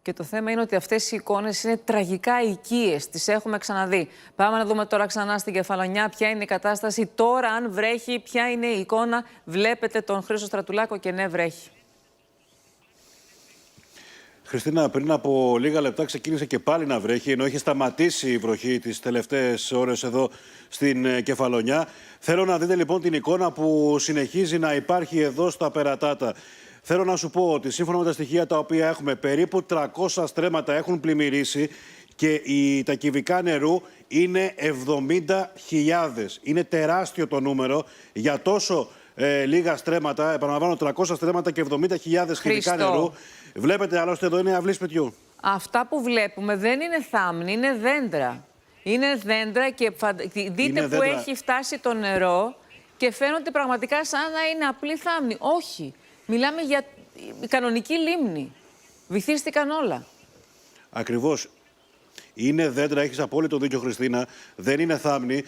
Και το θέμα είναι ότι αυτές οι εικόνες είναι τραγικά οικίες. Τις έχουμε ξαναδεί. Πάμε να δούμε τώρα ξανά στην Κεφαλονιά ποια είναι η κατάσταση. Τώρα, αν βρέχει, ποια είναι η εικόνα. Βλέπετε τον Χρήστο Στρατουλάκο και ναι, βρέχει. Χριστίνα, πριν από λίγα λεπτά ξεκίνησε και πάλι να βρέχει, ενώ έχει σταματήσει η βροχή τις τελευταίες ώρες εδώ στην Κεφαλονιά. Θέλω να δείτε λοιπόν την εικόνα που συνεχίζει να υπάρχει εδώ στα Περατάτα. Θέλω να σου πω ότι σύμφωνα με τα στοιχεία τα οποία έχουμε, περίπου 300 στρέμματα έχουν πλημμυρίσει και τα κυβικά νερού είναι 70.000. Είναι τεράστιο το νούμερο για τόσο λίγα στρέμματα. Επαναλαμβάνω, 300 στρέμματα και 70.000 κυβικά νερού. Βλέπετε άλλωστε εδώ είναι αυλή σπιτιού. Αυτά που βλέπουμε δεν είναι θάμνη, είναι δέντρα. Είναι δέντρα και δείτε είναι που δέντρα. Έχει φτάσει το νερό και φαίνονται πραγματικά σαν να είναι απλή θάμνη. Όχι. Μιλάμε για κανονική λίμνη. Βυθίστηκαν όλα. Ακριβώς. Είναι δέντρα, έχεις απόλυτο δίκιο, Χριστίνα. Δεν είναι θάμνη.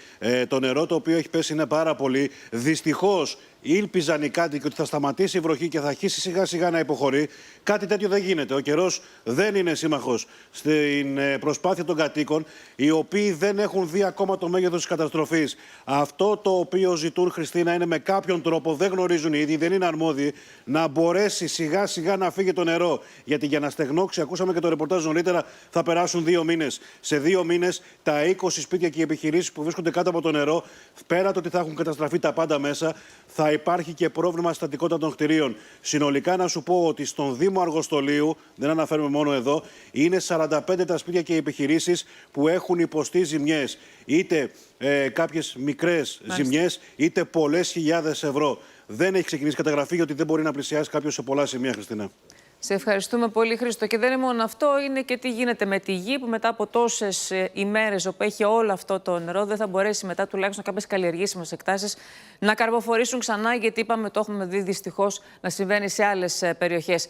Το νερό το οποίο έχει πέσει είναι πάρα πολύ. Δυστυχώς ήλπιζαν οι κάτοικοι ότι θα σταματήσει η βροχή και θα αρχίσει σιγά σιγά να υποχωρεί. Κάτι τέτοιο δεν γίνεται. Ο καιρός δεν είναι σύμμαχος στην προσπάθεια των κατοίκων, οι οποίοι δεν έχουν δει ακόμα το μέγεθος της καταστροφής. Αυτό το οποίο ζητούν, Χριστίνα, είναι με κάποιον τρόπο, δεν γνωρίζουν οι ίδιοι, δεν είναι αρμόδιοι, να μπορέσει σιγά σιγά να φύγει το νερό. Γιατί για να στεγνώξει, ακούσαμε και το ρεπορτάζ νωρίτερα, θα περάσουν 2 μήνες. Σε 2 μήνες τα 20 σπίτια και οι επιχειρήσεις που βρίσκονται κάτω από το νερό, πέρα το ότι θα έχουν καταστραφεί τα πάντα μέσα, θα υπάρχει και πρόβλημα στατικότητα των κτηρίων. Συνολικά να σου πω ότι στον Δήμο Αργοστολίου, δεν αναφέρουμε μόνο εδώ, είναι 45 τα σπίτια και οι επιχειρήσεις που έχουν υποστεί ζημιές. Είτε κάποιες μικρές ζημιές, είτε πολλές χιλιάδες ευρώ. Δεν έχει ξεκινήσει καταγραφή γιατί δεν μπορεί να πλησιάσει κάποιος σε πολλά σημεία, Χριστίνα. Σε ευχαριστούμε πολύ, Χρήστο. Και δεν είναι μόνο αυτό, είναι και τι γίνεται με τη γη που μετά από τόσες ημέρες όπου έχει όλο αυτό το νερό δεν θα μπορέσει μετά τουλάχιστον κάποιες καλλιεργήσιμες εκτάσεις να καρποφορήσουν ξανά, γιατί είπαμε το έχουμε δει δυστυχώς να συμβαίνει σε άλλες περιοχές.